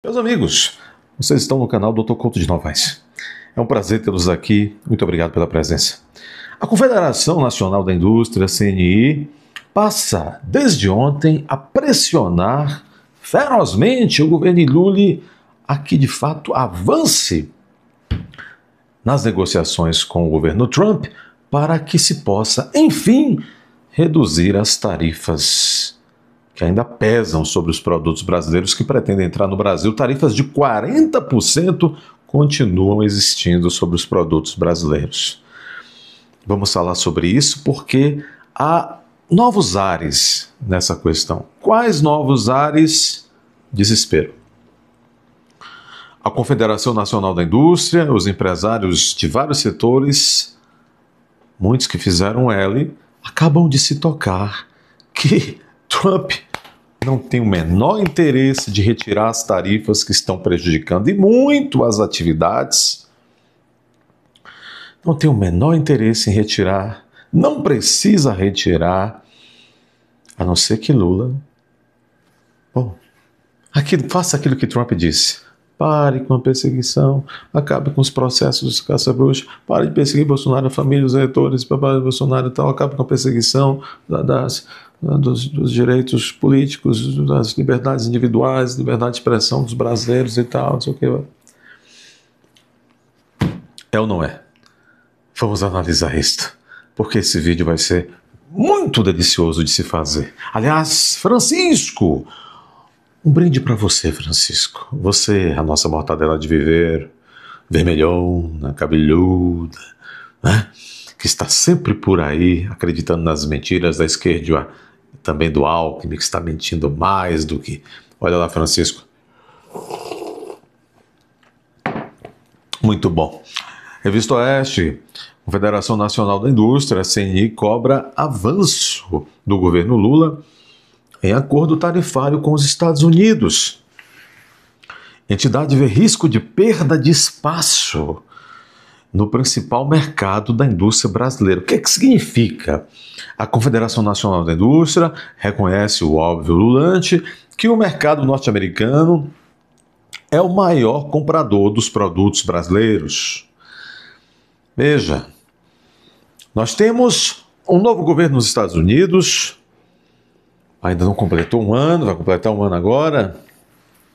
Meus amigos, vocês estão no canal Dr. Couto de Novaes. É um prazer tê-los aqui. Muito obrigado pela presença. A Confederação Nacional da Indústria, CNI, passa desde ontem a pressionar ferozmente o governo Lula a que de fato avance nas negociações com o governo Trump para que se possa, enfim, reduzir as tarifas que ainda pesam sobre os produtos brasileiros que pretendem entrar no Brasil. Tarifas de 40% continuam existindo sobre os produtos brasileiros. Vamos falar sobre isso porque há novos ares nessa questão. Quais novos ares? Desespero. A Confederação Nacional da Indústria, os empresários de vários setores, muitos que fizeram L, acabam de se tocar que Trump não tem o menor interesse de retirar as tarifas que estão prejudicando e muito as atividades. Não tem o menor interesse em retirar, não precisa retirar, a não ser que Lula, faça aquilo que Trump disse. Pare com a perseguição, acabe com os processos de caça-bruxa, pare de perseguir Bolsonaro, a família, os eleitores, papai Bolsonaro e tal, acabe com a perseguição dos direitos políticos, das liberdades individuais, liberdade de expressão dos brasileiros e tal, não sei o que. É ou não é? Vamos analisar isto, porque esse vídeo vai ser muito delicioso de se fazer. Aliás, Francisco, um brinde para você, Francisco. Você, a nossa mortadela de viver, vermelhona, cabeluda, né? Que está sempre por aí, acreditando nas mentiras da esquerda, também do Alckmin, que está mentindo mais do que... Olha lá, Francisco. Muito bom. Revista Oeste, Confederação Nacional da Indústria, CNI, cobra avanço do governo Lula em acordo tarifário com os Estados Unidos. Entidade vê risco de perda de espaço no principal mercado da indústria brasileira. O que significa? A Confederação Nacional da Indústria reconhece o óbvio ululante que o mercado norte-americano é o maior comprador dos produtos brasileiros. Veja, nós temos um novo governo nos Estados Unidos, ainda não completou um ano, vai completar um ano agora,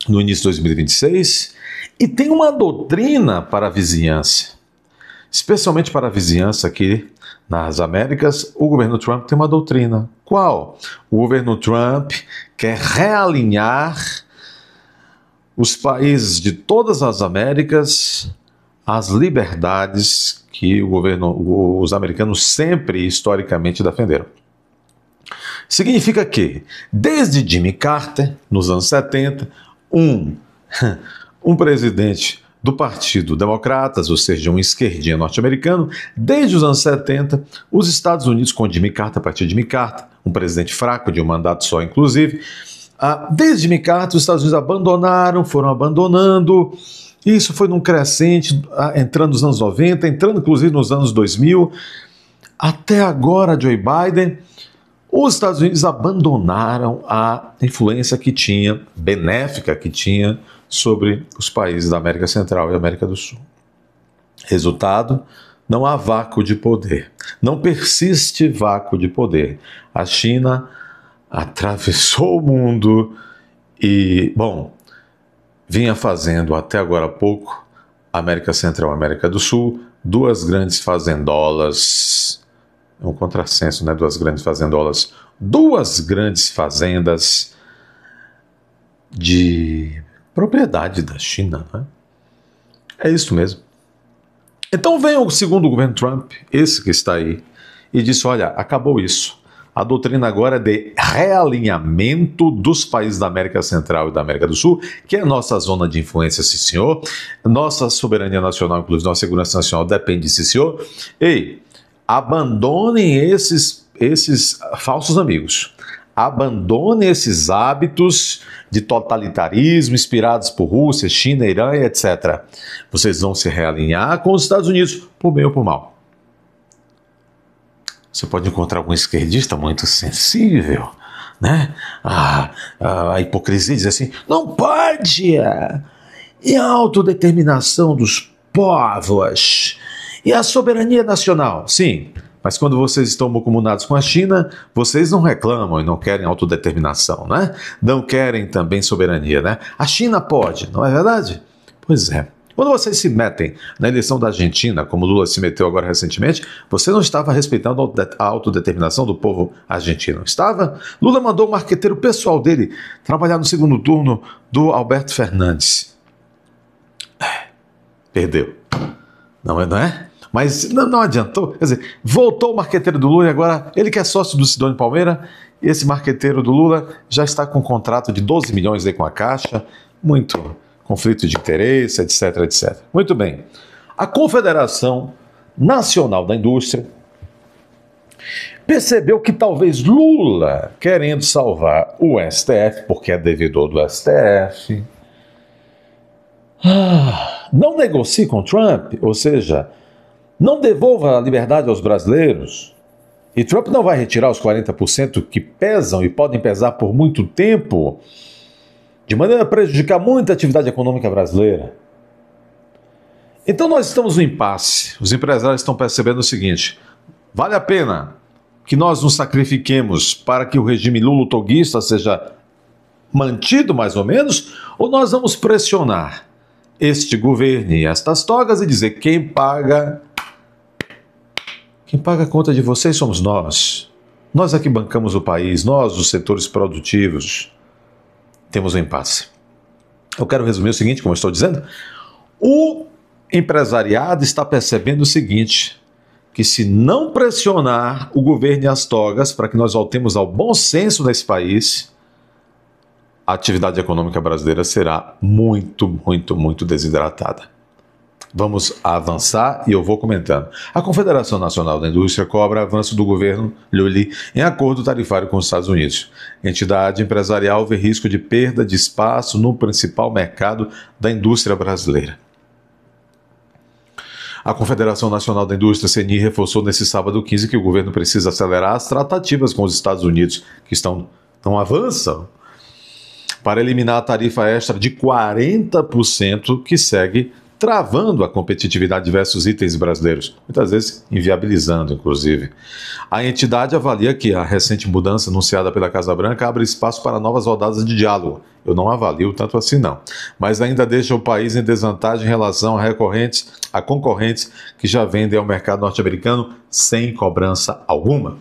no início de 2026, e tem uma doutrina para a vizinhança, especialmente para a vizinhança aqui nas Américas. O governo Trump tem uma doutrina. Qual? O governo Trump quer realinhar os países de todas as Américas às liberdades que os americanos sempre, historicamente, defenderam. Significa que, desde Jimmy Carter, nos anos 70, um presidente do Partido Democratas, ou seja, um esquerdinha norte-americano, desde os anos 70, os Estados Unidos, com Jimmy Carter, a partir de Jimmy Carter, um presidente fraco, de um mandato só, inclusive, desde Jimmy Carter, os Estados Unidos foram abandonando. Isso foi num crescente, entrando nos anos 90, entrando inclusive nos anos 2000, até agora Joe Biden. Os Estados Unidos abandonaram a influência que tinha, benéfica que tinha, sobre os países da América Central e América do Sul. Resultado, não há vácuo de poder. Não persiste vácuo de poder. A China atravessou o mundo e, vinha fazendo até agora há pouco, América Central e América do Sul, duas grandes fazendolas. É um contrassenso, né? Duas grandes fazendolas, duas grandes fazendas de propriedade da China, né? É isso mesmo. Então vem o segundo governo Trump, esse que está aí, e disse, olha, acabou isso. A doutrina agora é de realinhamento dos países da América Central e da América do Sul, que é a nossa zona de influência, sim senhor. Nossa soberania nacional, inclusive nossa segurança nacional, depende, sim senhor. Ei, abandonem esses falsos amigos. Abandonem esses hábitos de totalitarismo inspirados por Rússia, China, Irã, etc. Vocês vão se realinhar com os Estados Unidos, por bem ou por mal. Você pode encontrar algum esquerdista muito sensível né? A hipocrisia diz assim, não pode, e a autodeterminação dos povos, e a soberania nacional, sim, mas quando vocês estão mancomunados com a China, vocês não reclamam e não querem autodeterminação, né? Não querem também soberania, né? A China pode, não é verdade? Pois é. Quando vocês se metem na eleição da Argentina, como Lula se meteu agora recentemente, você não estava respeitando a autodeterminação do povo argentino, estava? Lula mandou o marqueteiro pessoal dele trabalhar no segundo turno do Alberto Fernandes. Perdeu. Não é? Mas não adiantou. Quer dizer, voltou o marqueteiro do Lula e agora ele que é sócio do Sidônio Palmeira, e esse marqueteiro do Lula já está com um contrato de 12 milhões aí com a Caixa, muito conflito de interesse, etc, etc. Muito bem. A Confederação Nacional da Indústria percebeu que talvez Lula, querendo salvar o STF, porque é devedor do STF, não negocie com Trump, ou seja, não devolva a liberdade aos brasileiros, e Trump não vai retirar os 40% que pesam e podem pesar por muito tempo, de maneira a prejudicar muito a atividade econômica brasileira. Então nós estamos no impasse. Os empresários estão percebendo o seguinte, vale a pena que nós nos sacrifiquemos para que o regime lulotoguista seja mantido mais ou menos, ou nós vamos pressionar este governo e estas togas e dizer quem paga a conta de vocês somos nós. Nós aqui bancamos o país, nós, os setores produtivos, temos um impasse. Eu quero resumir o seguinte, como eu estou dizendo, o empresariado está percebendo o seguinte, que se não pressionar o governo e as togas para que nós voltemos ao bom senso nesse país, a atividade econômica brasileira será muito, muito, muito desidratada. Vamos avançar e eu vou comentando. A Confederação Nacional da Indústria cobra avanço do governo Lula em acordo tarifário com os Estados Unidos. A entidade empresarial vê risco de perda de espaço no principal mercado da indústria brasileira. A Confederação Nacional da Indústria, CNI, reforçou nesse sábado 15 que o governo precisa acelerar as tratativas com os Estados Unidos, que não avançam, para eliminar a tarifa extra de 40% que segue travando a competitividade de diversos itens brasileiros, muitas vezes inviabilizando, inclusive. A entidade avalia que a recente mudança anunciada pela Casa Branca abre espaço para novas rodadas de diálogo. Eu não avalio tanto assim não, mas ainda deixa o país em desvantagem em relação a concorrentes que já vendem ao mercado norte-americano sem cobrança alguma.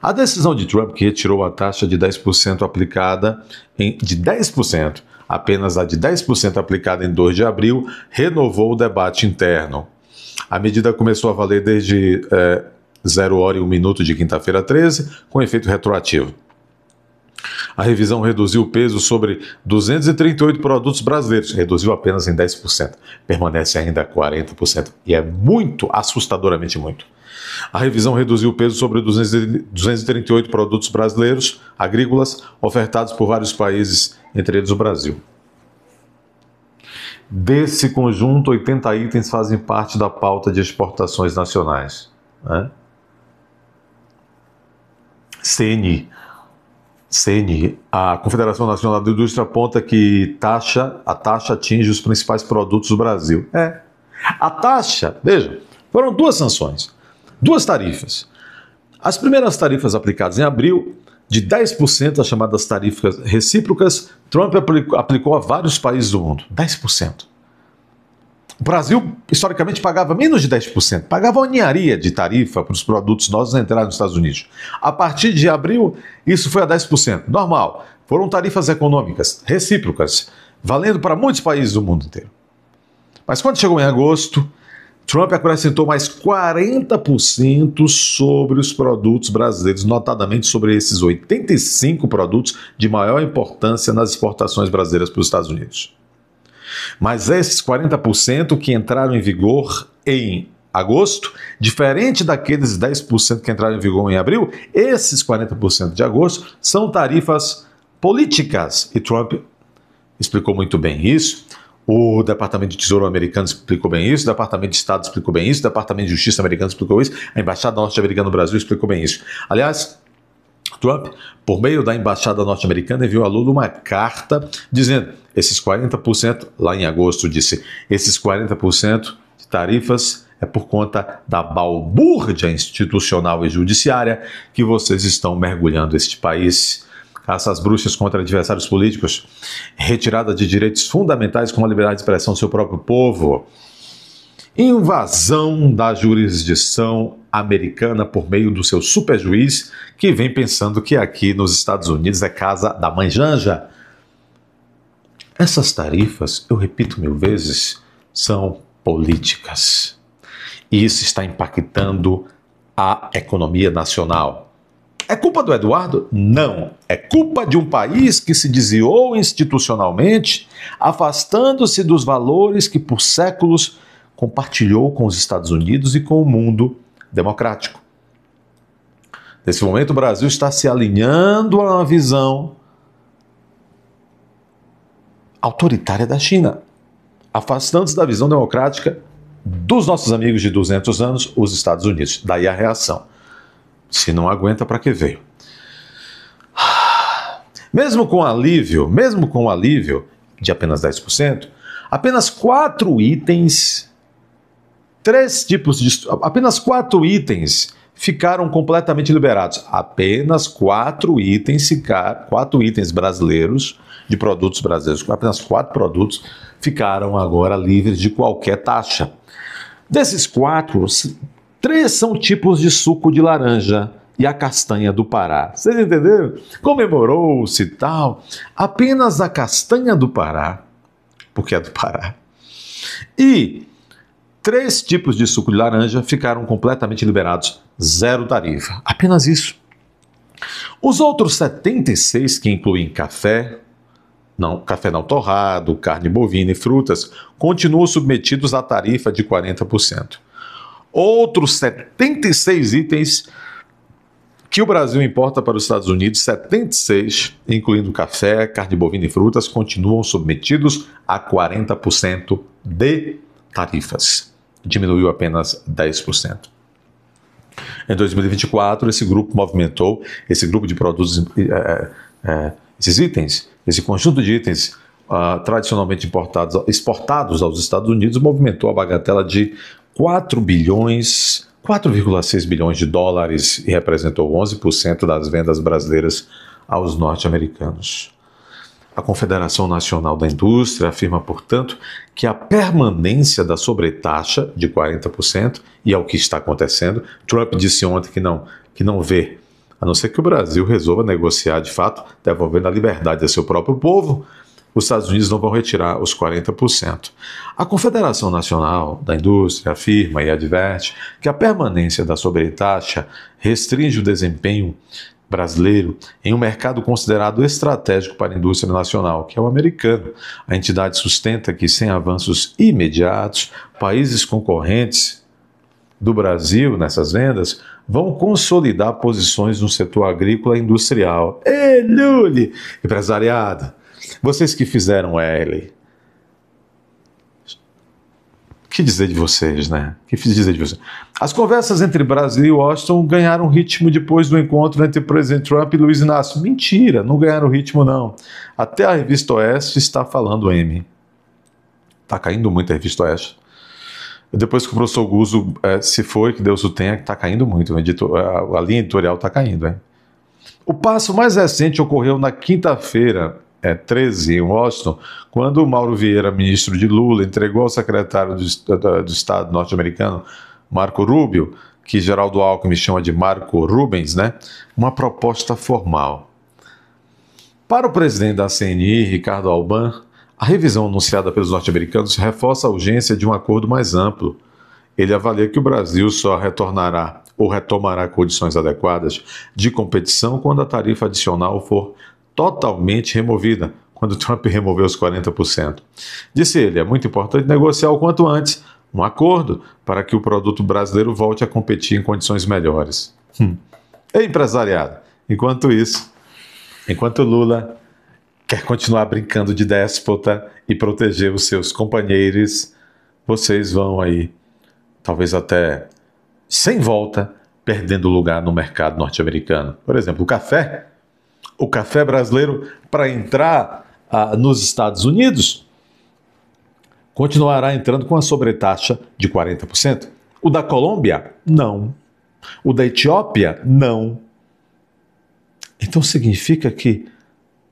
A decisão de Trump, que retirou a taxa de 10% aplicada de 10%, apenas a de 10% aplicada em 2 de abril, renovou o debate interno. A medida começou a valer desde 0 hora e 1 minuto de quinta-feira 13, com efeito retroativo. A revisão reduziu o peso sobre 238 produtos brasileiros, reduziu apenas em 10%, permanece ainda 40%, e é muito, assustadoramente muito. A revisão reduziu o peso sobre 238 produtos brasileiros, agrícolas, ofertados por vários países, entre eles o Brasil. Desse conjunto, 80 itens fazem parte da pauta de exportações nacionais. Né? CNI, a Confederação Nacional da Indústria aponta que a taxa atinge os principais produtos do Brasil. A taxa, veja, foram 2 sanções, 2 tarifas. As primeiras tarifas aplicadas em abril, de 10%, as chamadas tarifas recíprocas, Trump aplicou a vários países do mundo. 10%. O Brasil, historicamente, pagava menos de 10%. Pagava uma ninharia de tarifa para os produtos nossos entrarem nos Estados Unidos. A partir de abril, isso foi a 10%. Normal. Foram tarifas econômicas, recíprocas, valendo para muitos países do mundo inteiro. Mas quando chegou em agosto, Trump acrescentou mais 40% sobre os produtos brasileiros, notadamente sobre esses 85 produtos de maior importância nas exportações brasileiras para os Estados Unidos. Mas esses 40% que entraram em vigor em agosto, diferente daqueles 10% que entraram em vigor em abril, esses 40% de agosto são tarifas políticas. E Trump explicou muito bem isso. O Departamento de Tesouro americano explicou bem isso, o Departamento de Estado explicou bem isso, o Departamento de Justiça americano explicou isso, a Embaixada norte-americana no Brasil explicou bem isso. Aliás, Trump, por meio da embaixada norte-americana, enviou a Lula uma carta dizendo esses 40%, lá em agosto disse, esses 40% de tarifas é por conta da balbúrdia institucional e judiciária que vocês estão mergulhando este país. Caça às bruxas contra adversários políticos, retirada de direitos fundamentais como a liberdade de expressão do seu próprio povo, invasão da jurisdição americana por meio do seu superjuiz, que vem pensando que aqui nos Estados Unidos é casa da mãe Janja. Essas tarifas, eu repito 1000 vezes, são políticas. E isso está impactando a economia nacional. É culpa do Eduardo? Não. É culpa de um país que se desviou institucionalmente, afastando-se dos valores que por séculos compartilhou com os Estados Unidos e com o mundo democrático. Nesse momento, o Brasil está se alinhando a uma visão autoritária da China, afastando-se da visão democrática dos nossos amigos de 200 anos, os Estados Unidos. Daí a reação. Se não aguenta, para que veio? Mesmo com alívio de apenas 10%, apenas 4 itens, apenas 4 itens ficaram completamente liberados. Apenas 4 itens brasileiros, de produtos brasileiros, apenas 4 produtos ficaram agora livres de qualquer taxa. Desses 4, 3 são tipos de suco de laranja e a castanha do Pará. Vocês entenderam? Comemorou-se e tal. Apenas a castanha do Pará, porque é do Pará, e 3 tipos de suco de laranja ficaram completamente liberados. 0 tarifa. Apenas isso. Os outros 76, que incluem café não torrado, carne bovina e frutas, continuam submetidos à tarifa de 40%. Outros 76 itens que o Brasil importa para os Estados Unidos, 76, incluindo café, carne bovina e frutas, continuam submetidos a 40% de tarifas. Diminuiu apenas 10%. Em 2024, esse grupo de produtos, esses itens, esse conjunto de itens tradicionalmente exportados aos Estados Unidos, movimentou a bagatela de 4,6 bilhões de dólares e representou 11% das vendas brasileiras aos norte-americanos. A Confederação Nacional da Indústria afirma, portanto, que a permanência da sobretaxa de 40%, e é o que está acontecendo. Trump disse ontem que não vê, a não ser que o Brasil resolva negociar de fato, devolvendo a liberdade a seu próprio povo, os Estados Unidos não vão retirar os 40%. A Confederação Nacional da Indústria afirma e adverte que a permanência da sobretaxa restringe o desempenho brasileiro em um mercado considerado estratégico para a indústria nacional, que é o americano. A entidade sustenta que, sem avanços imediatos, países concorrentes do Brasil nessas vendas vão consolidar posições no setor agrícola e industrial. Ei, Lully, empresariado! Vocês que fizeram L, que dizer de vocês, né? Que dizer de vocês? As conversas entre Brasil e Washington ganharam ritmo depois do encontro entre o presidente Trump e Luiz Inácio. Mentira, não ganharam ritmo, não. Até a Revista Oeste está falando M. Está caindo muito a Revista Oeste. Depois que o professor Guzzo se foi, que Deus o tenha, está caindo muito. A linha editorial está caindo. Hein? O passo mais recente ocorreu na quinta-feira, 13, em Washington, quando o Mauro Vieira, ministro de Lula, entregou ao secretário do Estado norte-americano, Marco Rubio, que Geraldo Alckmin chama de Marco Rubens, né, uma proposta formal. Para o presidente da CNI, Ricardo Alban, a revisão anunciada pelos norte-americanos reforça a urgência de um acordo mais amplo. Ele avalia que o Brasil só retornará ou retomará condições adequadas de competição quando a tarifa adicional for totalmente removida, quando Trump removeu os 40%. Disse ele, é muito importante negociar o quanto antes um acordo para que o produto brasileiro volte a competir em condições melhores. Ei, empresariado, enquanto Lula quer continuar brincando de déspota e proteger os seus companheiros, vocês vão aí, talvez até sem volta, perdendo lugar no mercado norte-americano. Por exemplo, o café brasileiro, para entrar nos Estados Unidos, continuará entrando com a sobretaxa de 40%. O da Colômbia, não. O da Etiópia, não. Então significa que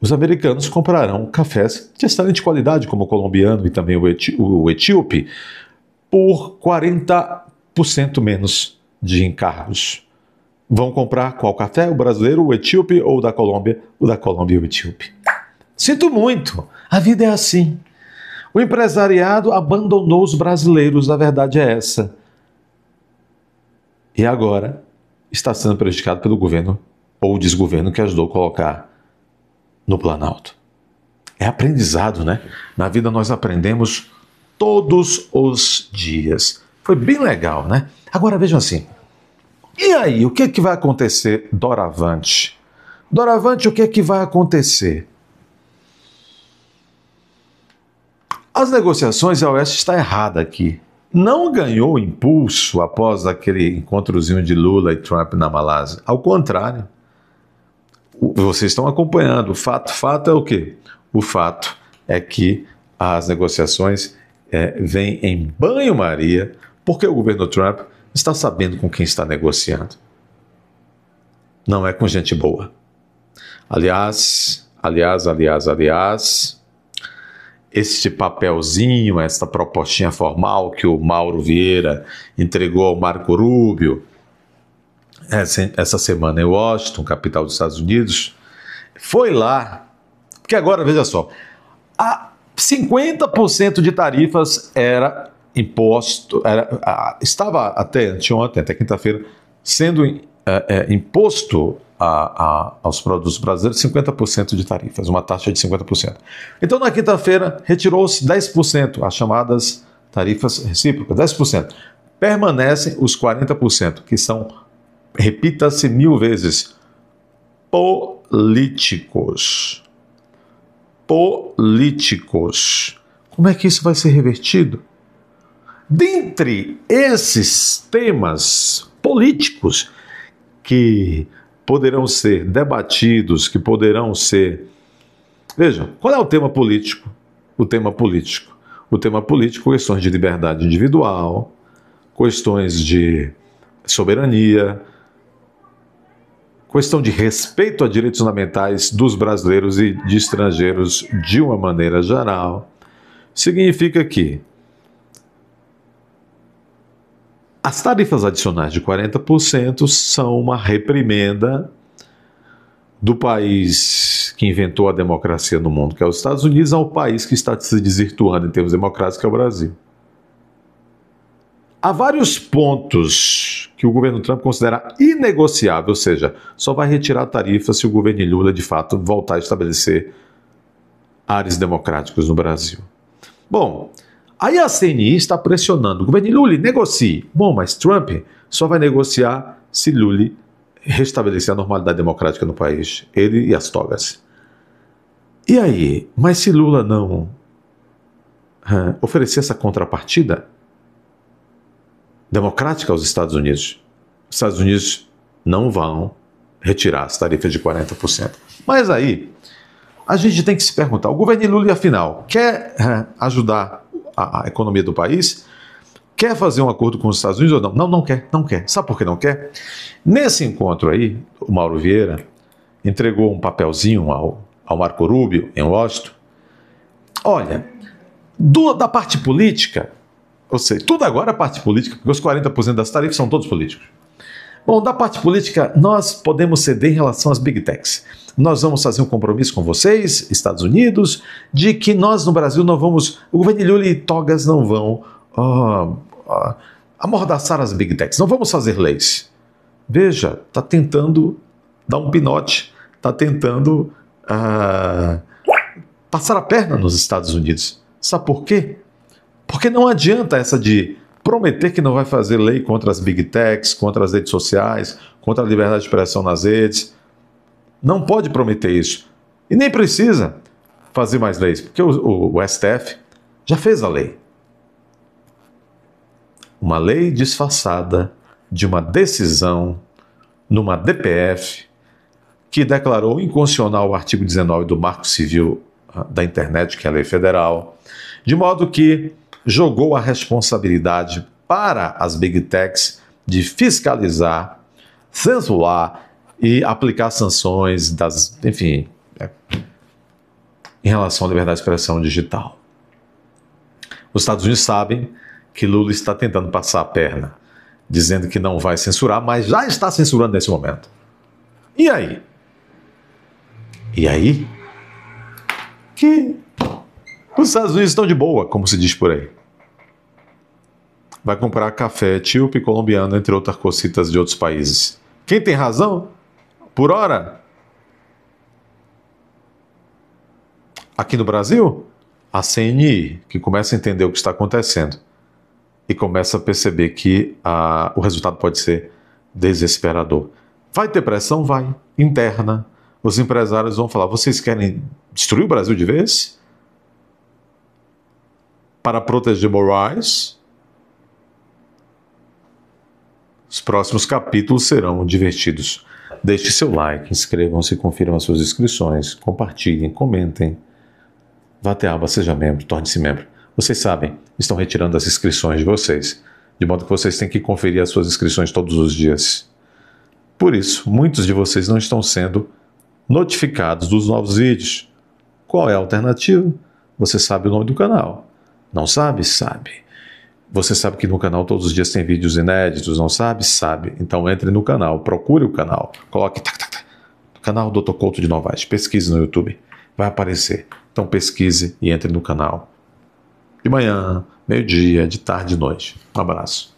os americanos comprarão cafés de excelente qualidade, como o colombiano e também o etíope, por 40% menos de encargos. Vão comprar qual café? O brasileiro, o etíope ou o da Colômbia? O da Colômbia e o etíope. Sinto muito, a vida é assim. O empresariado abandonou os brasileiros, a verdade é essa. E agora está sendo prejudicado pelo governo ou desgoverno que ajudou a colocar no Planalto. É aprendizado, né? Na vida nós aprendemos todos os dias. Foi bem legal, né? Agora vejam assim. E aí, o que é que vai acontecer doravante? Doravante, o que é que vai acontecer? As negociações, a Oeste está errada aqui. Não ganhou impulso após aquele encontrozinho de Lula e Trump na Malásia. Ao contrário. Vocês estão acompanhando. O fato é o quê? O fato é que as negociações vêm em banho-maria porque o governo Trump está sabendo com quem está negociando. Não é com gente boa. Aliás, este papelzinho, esta propostinha formal que o Mauro Vieira entregou ao Marco Rubio essa semana em Washington, capital dos Estados Unidos, foi lá, porque agora, veja só, 50% de tarifas era imposto, estava até anteontem, até quinta-feira, sendo imposto aos produtos brasileiros 50% de tarifas, uma taxa de 50%. Então, na quinta-feira, retirou-se 10%, as chamadas tarifas recíprocas, 10%. Permanecem os 40%, que são, repita-se 1000 vezes, políticos. Políticos. Como é que isso vai ser revertido? Dentre esses temas políticos que poderão ser debatidos, que poderão ser... Vejam, qual é o tema político? O tema político, questões de liberdade individual, questões de soberania, questão de respeito a direitos fundamentais dos brasileiros e de estrangeiros de uma maneira geral. Significa que as tarifas adicionais de 40% são uma reprimenda do país que inventou a democracia no mundo, que é os Estados Unidos, ao país que está se desvirtuando em termos democráticos, que é o Brasil. Há vários pontos que o governo Trump considera inegociável, ou seja, só vai retirar tarifas se o governo Lula, de fato, voltar a estabelecer ares democráticos no Brasil. Bom, aí a CNI está pressionando. O governo Lula negocie. Bom, mas Trump só vai negociar se Lula restabelecer a normalidade democrática no país. Ele e as togas. E aí? Mas se Lula não oferecer essa contrapartida democrática aos Estados Unidos, os Estados Unidos não vão retirar as tarifas de 40%. Mas aí, a gente tem que se perguntar, o governo Lula, afinal, quer ajudar a economia do país? Quer fazer um acordo com os Estados Unidos ou não? Não, não quer, não quer. Sabe por que não quer? Nesse encontro aí, o Mauro Vieira entregou um papelzinho ao Marco Rubio, em Washington. Olha, da parte política, ou seja, tudo agora é parte política, porque os 40% das tarifas são todos políticos. Bom, da parte política, nós podemos ceder em relação às Big Techs. Nós vamos fazer um compromisso com vocês, Estados Unidos, de que nós no Brasil não vamos, o governo Lula e togas não vão amordaçar as Big Techs, não vamos fazer leis. Veja, está tentando dar um pinote, está tentando passar a perna nos Estados Unidos. Sabe por quê? Porque não adianta essa de prometer que não vai fazer lei contra as Big Techs, contra as redes sociais, contra a liberdade de expressão nas redes. Não pode prometer isso. E nem precisa fazer mais leis, porque o STF já fez a lei. Uma lei disfarçada de uma decisão numa DPF que declarou inconstitucional o artigo 19 do Marco Civil da Internet, que é a lei federal, de modo que jogou a responsabilidade para as Big Techs de fiscalizar, censurar e aplicar sanções em relação à liberdade de expressão digital. Os Estados Unidos sabem que Lula está tentando passar a perna, dizendo que não vai censurar, mas já está censurando nesse momento. E aí? E aí? Que os Estados Unidos estão de boa, como se diz por aí. Vai comprar café etíope, colombiano, entre outras cocitas de outros países. Quem tem razão? Por hora? Aqui no Brasil, a CNI, que começa a entender o que está acontecendo e começa a perceber que o resultado pode ser desesperador. Vai ter pressão? Vai. Interna. Os empresários vão falar, vocês querem destruir o Brasil de vez? Para proteger Moraes? Os próximos capítulos serão divertidos. Deixe seu like, inscrevam-se, confiram as suas inscrições, compartilhem, comentem. Vá até a aba Seja Membro, torne-se membro. Vocês sabem, estão retirando as inscrições de vocês, de modo que vocês têm que conferir as suas inscrições todos os dias. Por isso, muitos de vocês não estão sendo notificados dos novos vídeos. Qual é a alternativa? Você sabe o nome do canal. Não sabe? Sabe. Você sabe que no canal todos os dias tem vídeos inéditos, não sabe? Sabe. Então entre no canal, procure o canal, coloque canal Dr. Couto de Novaes, pesquise no YouTube, vai aparecer. Então pesquise e entre no canal. De manhã, meio-dia, de tarde e de noite. Um abraço.